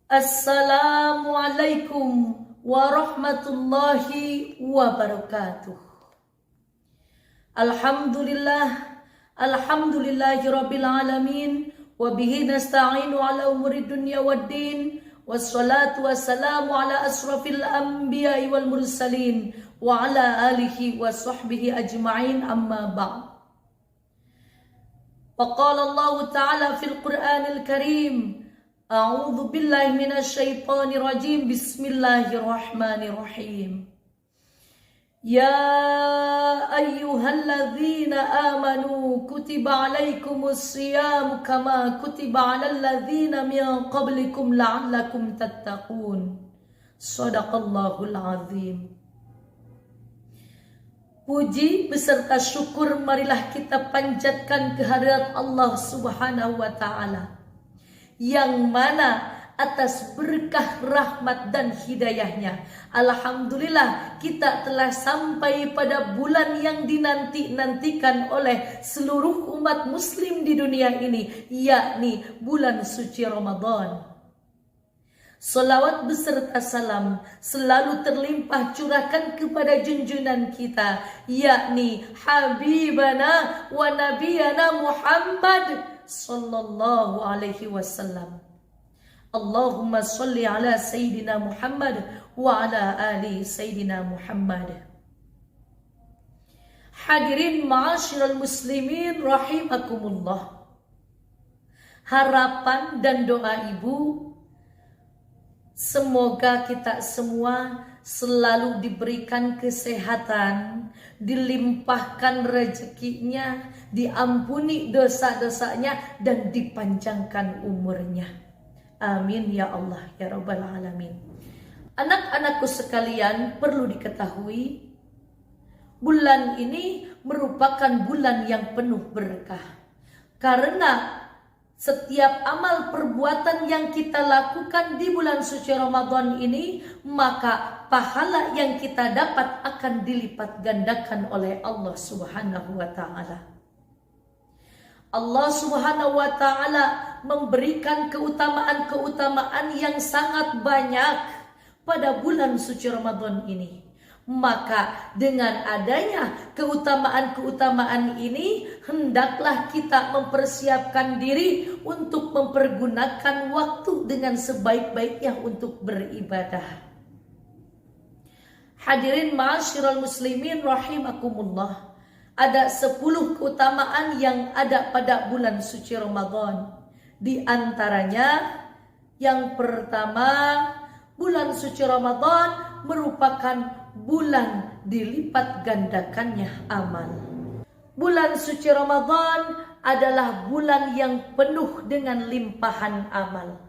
Assalamualaikum warahmatullahi wabarakatuh. Alhamdulillahi rabbil alamin, wa bihi nasta'inu ala umuri dunya waddin, wassalatu wassalamu ala asrafil anbiya'i wal mursalin wa ala alihi wa sahbihi ajma'in, amma ba'd. Wa qala Allah ta'ala fil Qur'anil Karim, a'udzu billahi minasy syaithanir rajim. Bismillahirrahmanirrahim. Ya ayyuhalladzina amanu kutiba alaikumus shiyam kama kutiba alal ladzina min qablikum la'allakum tattaqun. Shadaqallahul azim. Puji beserta syukur marilah kita panjatkan kehadirat Allah Subhanahu wa taala, yang mana atas berkah rahmat dan hidayahnya, alhamdulillah kita telah sampai pada bulan yang dinanti-nantikan oleh seluruh umat muslim di dunia ini, yakni bulan suci Ramadan. Salawat beserta salam selalu terlimpah curahkan kepada junjungan kita, yakni Habibana wa Nabiyana Muhammad sallallahu alaihi wasallam. Allahumma salli ala Sayyidina Muhammad wa ala ali Sayyidina Muhammad. Hadirin ma'asyiral muslimin rahimakumullah. Harapan dan doa ibu, semoga kita semua selalu diberikan kesehatan, dilimpahkan rezekinya, diampuni dosa-dosanya, dan dipanjangkan umurnya. Amin ya Allah ya Rabbal Alamin. Anak-anakku sekalian, perlu diketahui, bulan ini merupakan bulan yang penuh berkah. Karena setiap amal perbuatan yang kita lakukan di bulan suci Ramadan ini, maka pahala yang kita dapat akan dilipat gandakan oleh Allah Subhanahu wa taala. Allah Subhanahu wa taala memberikan keutamaan-keutamaan yang sangat banyak pada bulan suci Ramadan ini. Maka dengan adanya keutamaan-keutamaan ini, hendaklah kita mempersiapkan diri untuk mempergunakan waktu dengan sebaik-baiknya untuk beribadah. Hadirin ma'asyiral muslimin rahimakumullah. Ada 10 keutamaan yang ada pada bulan suci Ramadan. Di antaranya, yang pertama, bulan suci Ramadan merupakan bulan dilipat gandakannya amal. Bulan suci Ramadan adalah bulan yang penuh dengan limpahan amal.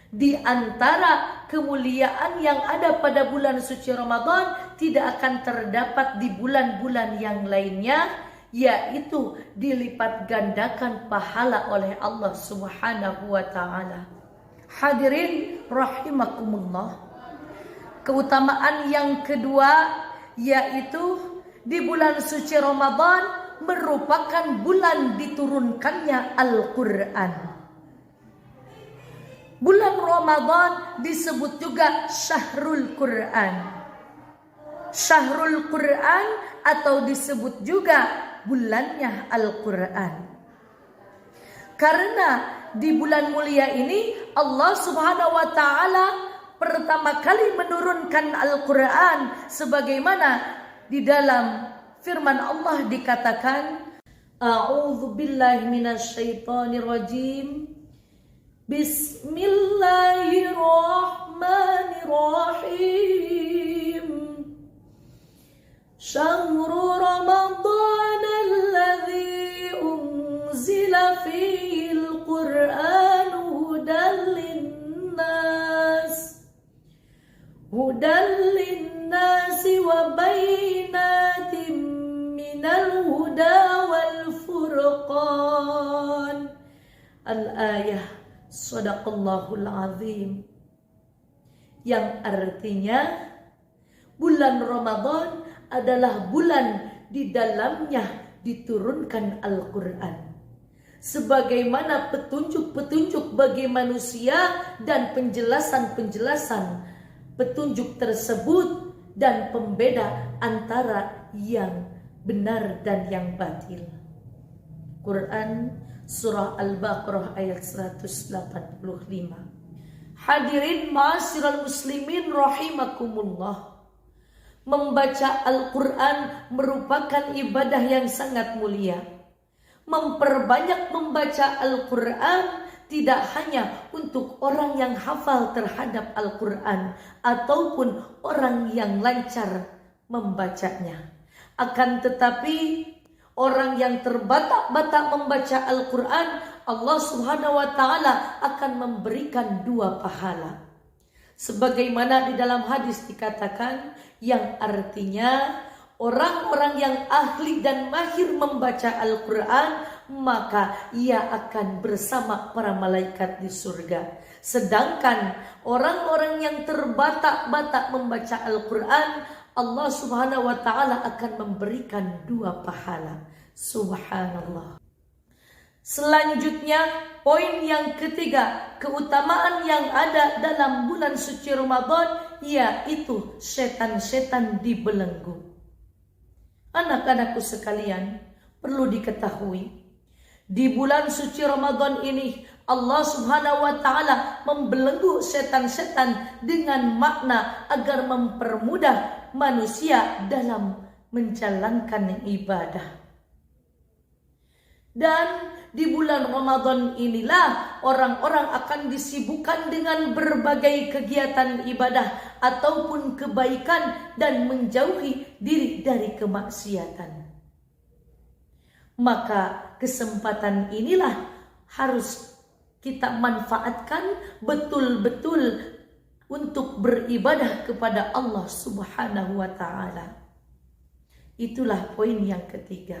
Di antara kemuliaan yang ada pada bulan suci Ramadan tidak akan terdapat di bulan-bulan yang lainnya, yaitu dilipat gandakan pahala oleh Allah Subhanahu wa taala. Hadirin rahimakumullah. Keutamaan yang kedua, yaitu di bulan suci Ramadan merupakan bulan diturunkannya Al-Quran. Bulan Ramadan disebut juga Syahrul Quran. Syahrul Quran atau disebut juga bulannya Al-Quran. Karena di bulan mulia ini Allah Subhanahu wa taala pertama kali menurunkan Al-Quran, sebagaimana di dalam firman Allah dikatakan, a'udzu billahi minasy syaithanir rajim. Bismillahirrahmanirrahim. Syahrul Ramadan alladzi unzila fihil Qur'an hudan linnas wa bayyinatin minal huda wal furqan. Al-ayah. Shadaqallahul azim. Yang artinya, bulan Ramadan adalah bulan di dalamnya diturunkan Al-Quran. sebagaimana petunjuk-petunjuk bagi manusia dan penjelasan-penjelasan petunjuk tersebut dan pembeda antara yang benar dan yang batil. Quran Surah Al-Baqarah ayat 185. Hadirin ma'asyiral muslimin rahimakumullah. Membaca Al-Quran merupakan ibadah yang sangat mulia. Memperbanyak membaca Al-Quran tidak hanya untuk orang yang hafal terhadap Al-Quran ataupun orang yang lancar membacanya. Akan tetapi orang yang terbatak-batak membaca Al-Quran, Allah Subhanahu wa Ta'ala akan memberikan 2 pahala. Sebagaimana di dalam hadis dikatakan, yang artinya orang-orang yang ahli dan mahir membaca Al-Quran, maka ia akan bersama para malaikat di surga. Sedangkan orang-orang yang terbatak-batak membaca Al-Quran, Allah Subhanahu wa Ta'ala akan memberikan 2 pahala. Subhanallah. Selanjutnya, poin yang ketiga, keutamaan yang ada dalam bulan suci Ramadan, yaitu setan-setan dibelenggu. Anak-anakku sekalian, perlu diketahui, di bulan suci Ramadan ini Allah Subhanahu wa Ta'ala membelenggu setan-setan dengan makna agar mempermudah manusia dalam menjalankan ibadah. Dan di bulan Ramadan inilah orang-orang akan disibukkan dengan berbagai kegiatan ibadah ataupun kebaikan dan menjauhi diri dari kemaksiatan. Maka kesempatan inilah harus kita manfaatkan betul-betul untuk beribadah kepada Allah Subhanahu wa Ta'ala. Itulah poin yang ketiga.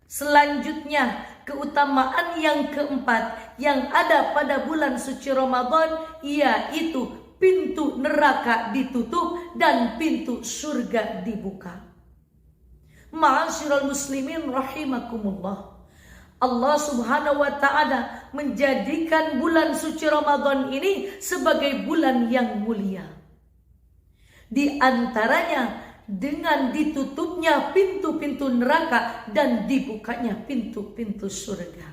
Selanjutnya, keutamaan yang keempat yang ada pada bulan suci Ramadan, yaitu pintu neraka ditutup dan pintu surga dibuka. Ma'asyiral muslimin rahimakumullah. Allah Subhanahu wa Ta'ala menjadikan bulan suci Ramadan ini sebagai bulan yang mulia. Di antaranya dengan ditutupnya pintu-pintu neraka dan dibukanya pintu-pintu surga.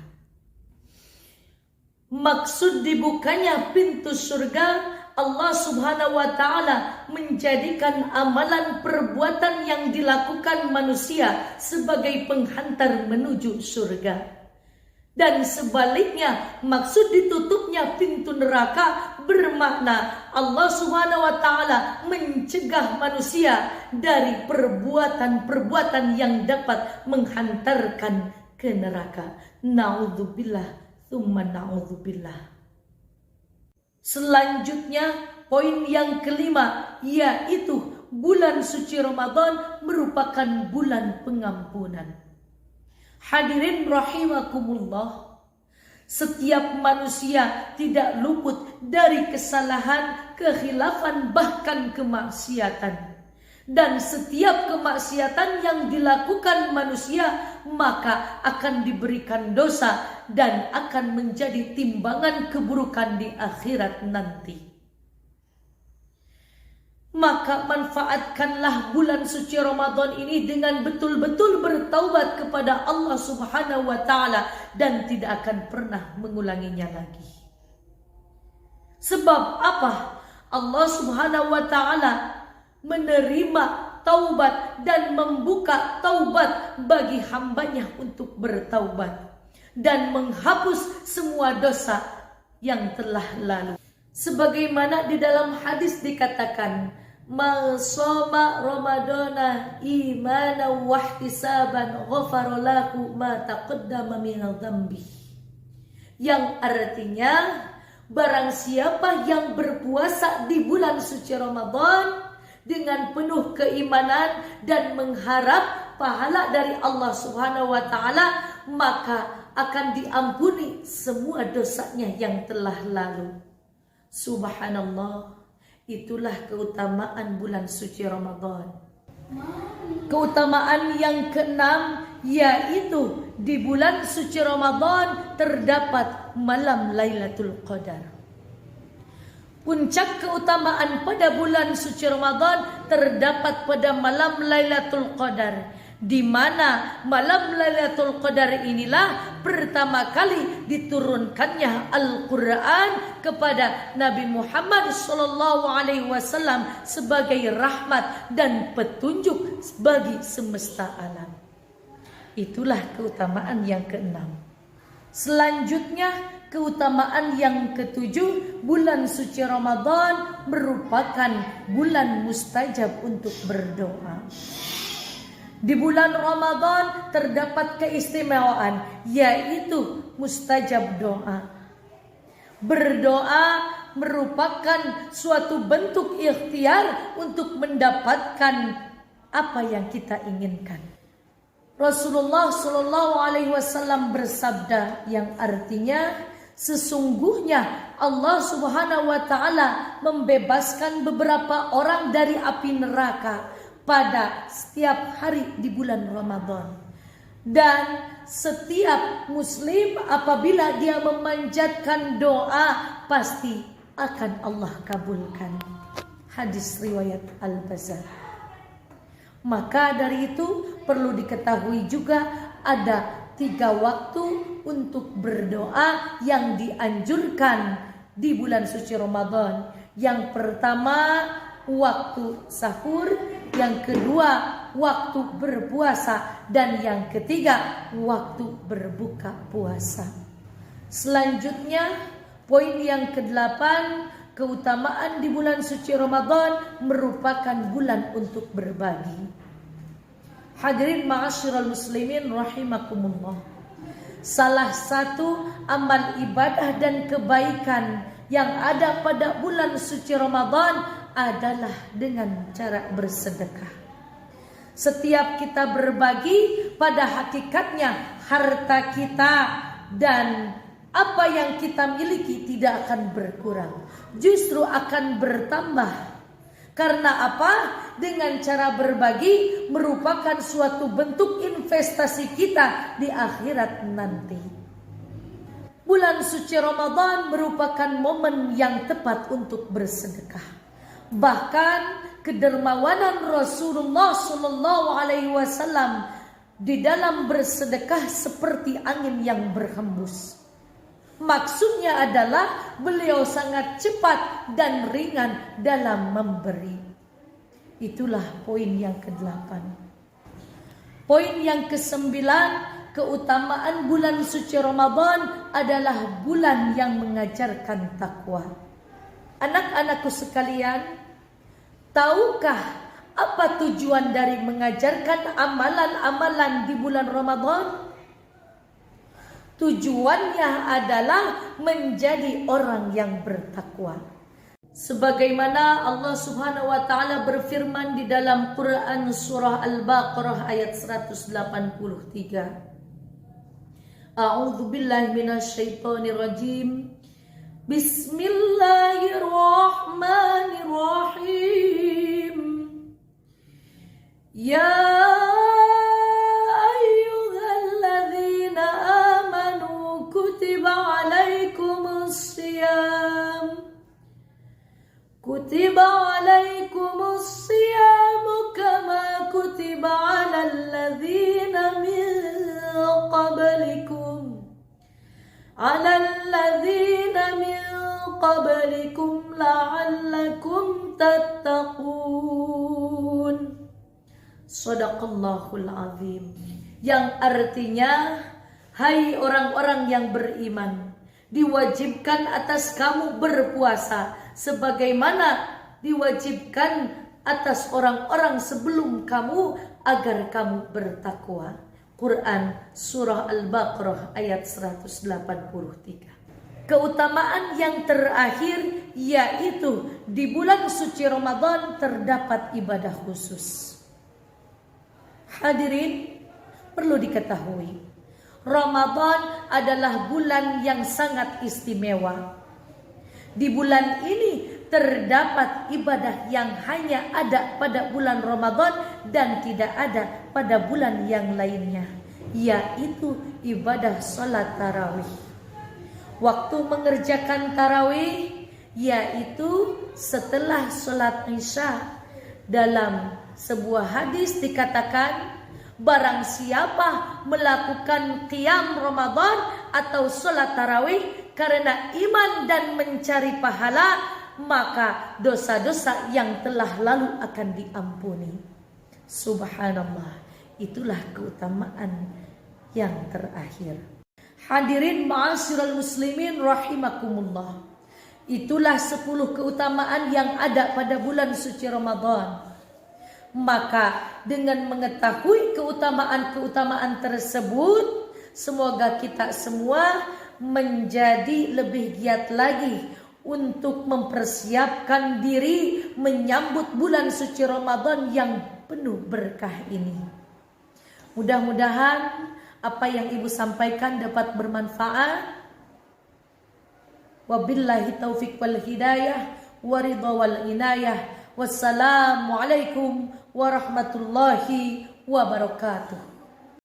Maksud dibukanya pintu surga, Allah Subhanahu wa Ta'ala menjadikan amalan perbuatan yang dilakukan manusia sebagai penghantar menuju surga. Dan sebaliknya, maksud ditutupnya pintu neraka bermakna Allah Subhanahu wa Ta'ala mencegah manusia dari perbuatan-perbuatan yang dapat menghantarkan ke neraka. Na'udzubillah, tsumma na'udzubillah. Selanjutnya, poin yang kelima, yaitu bulan suci Ramadan merupakan bulan pengampunan. Hadirin rahimakumullah, setiap manusia tidak luput dari kesalahan, kekhilafan, bahkan kemaksiatan. Dan setiap kemaksiatan yang dilakukan manusia maka akan diberikan dosa dan akan menjadi timbangan keburukan di akhirat nanti. Maka manfaatkanlah bulan suci Ramadan ini dengan betul-betul bertaubat kepada Allah Subhanahu wa Ta'ala dan tidak akan pernah mengulanginya lagi. Sebab apa? Allah Subhanahu wa Ta'ala menerima taubat dan membuka taubat bagi hambanya untuk bertaubat dan menghapus semua dosa yang telah lalu. Sebagaimana di dalam hadis dikatakan, "Man shoma Ramadana imanan wa ihtisaban ghafara lahu ma taqaddama min dzambi." Yang artinya, barang siapa yang berpuasa di bulan suci Ramadan dengan penuh keimanan dan mengharap pahala dari Allah Subhanahu wa Ta'ala, maka akan diampuni semua dosanya yang telah lalu. Subhanallah, itulah keutamaan bulan suci Ramadan. Keutamaan yang keenam yaitu di bulan suci Ramadan terdapat malam Lailatul Qadar. Puncak keutamaan pada bulan suci Ramadan terdapat pada malam Lailatul Qadar, di mana malam Lailatul Qadar inilah pertama kali diturunkannya Al-Quran kepada Nabi Muhammad SAW sebagai rahmat dan petunjuk bagi semesta alam. Itulah keutamaan yang keenam. Selanjutnya keutamaan yang ketujuh, bulan suci Ramadan merupakan bulan mustajab untuk berdoa. Di bulan Ramadan terdapat keistimewaan, yaitu mustajab doa. Berdoa merupakan suatu bentuk ikhtiar untuk mendapatkan apa yang kita inginkan. Rasulullah SAW bersabda yang artinya, sesungguhnya Allah Subhanahu wa Ta'ala membebaskan beberapa orang dari api neraka pada setiap hari di bulan Ramadan. Dan setiap muslim apabila dia memanjatkan doa pasti akan Allah kabulkan. Hadis riwayat Al-Bazzar. Maka dari itu perlu diketahui juga ada 3 waktu untuk berdoa yang dianjurkan di bulan suci Ramadan. Yang pertama waktu sahur, yang kedua waktu berpuasa, dan yang ketiga waktu berbuka puasa. Selanjutnya poin yang ke-8, keutamaan di bulan suci Ramadan merupakan bulan untuk berbagi. Hadirin ma'asyiral muslimin rahimakumullah. Salah satu amal ibadah dan kebaikan yang ada pada bulan suci Ramadan adalah dengan cara bersedekah. Setiap kita berbagi, pada hakikatnya harta kita dan apa yang kita miliki tidak akan berkurang, justru akan bertambah. Karena apa? Dengan cara berbagi merupakan suatu bentuk investasi kita di akhirat nanti. Bulan suci Ramadan merupakan momen yang tepat untuk bersedekah. Bahkan kedermawanan Rasulullah SAW di dalam bersedekah seperti angin yang berhembus. Maksudnya adalah beliau sangat cepat dan ringan dalam memberi. Itulah poin yang ke-8. Poin yang ke-9, keutamaan bulan suci Ramadan adalah bulan yang mengajarkan takwa. Anak-anakku sekalian, tahukah apa tujuan dari mengajarkan amalan-amalan di bulan Ramadan? Tujuannya adalah menjadi orang yang bertakwa. Sebagaimana Allah Subhanahu wa Ta'ala berfirman di dalam Quran surah Al-Baqarah ayat 183. A'udzu billahi minasyaitonir rajim. Bismillahirrahmanirrahim. Ya kutiba alaikumus siyamu kama kutiba alal ladzina min qablikum la'allakum tattaqun. Shadaqallahul azim. Yang artinya, hai orang-orang yang beriman, diwajibkan atas kamu berpuasa sebagaimana diwajibkan atas orang-orang sebelum kamu agar kamu bertakwa. Quran surah Al-Baqarah ayat 183. Keutamaan yang terakhir yaitu di bulan suci Ramadan terdapat ibadah khusus. Hadirin, perlu diketahui, Ramadan adalah bulan yang sangat istimewa. Di bulan ini terdapat ibadah yang hanya ada pada bulan Ramadan dan tidak ada pada bulan yang lainnya, yaitu ibadah sholat tarawih. Waktu mengerjakan tarawih yaitu setelah sholat isya. Dalam sebuah hadis dikatakan, barang siapa melakukan qiyam Ramadan atau sholat tarawih karena iman dan mencari pahala, maka dosa-dosa yang telah lalu akan diampuni. Subhanallah, itulah keutamaan yang terakhir. Hadirin ma'asyiral muslimin rahimakumullah. Itulah 10 keutamaan yang ada pada bulan suci Ramadan. Maka dengan mengetahui keutamaan-keutamaan tersebut, semoga kita semua menjadi lebih giat lagi untuk mempersiapkan diri menyambut bulan suci Ramadan yang penuh berkah ini. Mudah-mudahan apa yang Ibu sampaikan dapat bermanfaat. Wabillahi taufiq wal hidayah wa ridha wal inayah. Wassalamualaikum warahmatullahi wabarakatuh.